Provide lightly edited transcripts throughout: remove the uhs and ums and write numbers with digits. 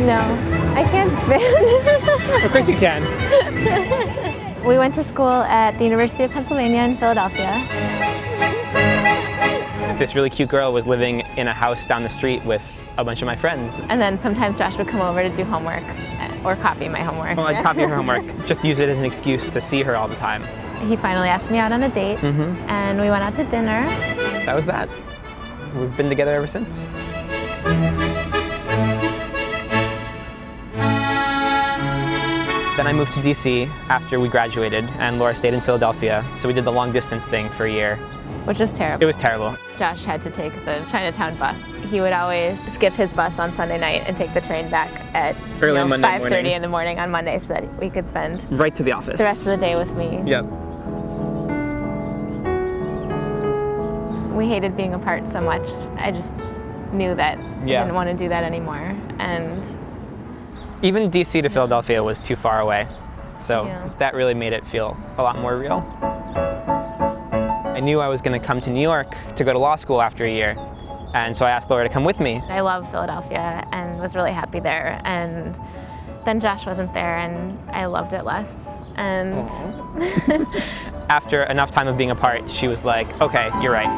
No, I can't spin. Of course you can. We went to school at the University of Pennsylvania in Philadelphia. This really cute girl was living in a house down the street with a bunch of my friends. And then sometimes Josh would come over to do homework or copy my homework. Well, I'd copy her homework, just use it as an excuse to see her all the time. He finally asked me out on a date, and we went out to dinner. That was that. We've been together ever since. Then I moved to DC after we graduated, and Laura stayed in Philadelphia, so we did the long distance thing for a year. Which was terrible. It was terrible. Josh had to take the Chinatown bus. He would always skip his bus on Sunday night and take the train back at early Monday 5:30 morning. in the morning on Monday so that we could spend Right to the office. the rest of the day with me. Yep. We hated being apart so much. I just knew that I didn't want to do that anymore. And even DC to Philadelphia was too far away, so that really made it feel a lot more real. I knew I was going to come to New York to go to law school after a year, and so I asked Laura to come with me. I love Philadelphia and was really happy there, and then Josh wasn't there and I loved it less. And after enough time of being apart, she was like, okay, you're right.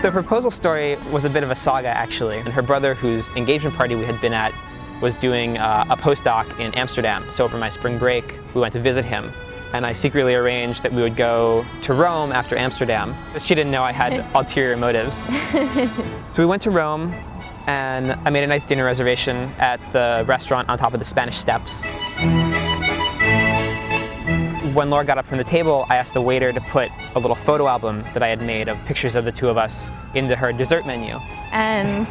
The proposal story was a bit of a saga, actually. And her brother, whose engagement party we had been at, was doing a postdoc in Amsterdam. So for my spring break, we went to visit him. And I secretly arranged that we would go to Rome after Amsterdam. She didn't know I had ulterior motives. So we went to Rome, and I made a nice dinner reservation at the restaurant on top of the Spanish Steps. When Laura got up from the table, I asked the waiter to put a little photo album that I had made of pictures of the two of us into her dessert menu. And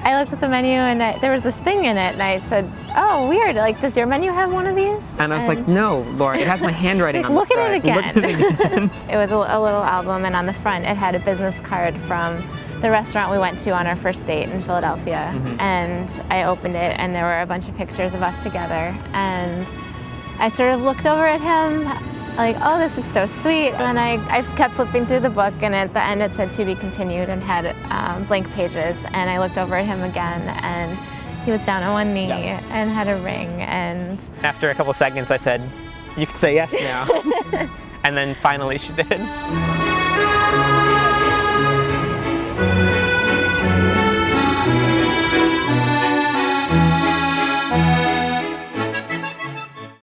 I looked at the menu and there was this thing in it, and I said, oh, weird, like, does your menu have one of these? And I was like, no, Laura, it has my handwriting on the front. Look at it again. It was a little album, and on the front it had a business card from the restaurant we went to on our first date in Philadelphia. And I opened it, and there were a bunch of pictures of us together. And I sort of looked over at him, like, oh, this is so sweet. And then I kept flipping through the book, and at the end it said to be continued and had blank pages. And I looked over at him again, and he was down on one knee and had a ring. And after a couple seconds, I said, you can say yes now. And then finally she did.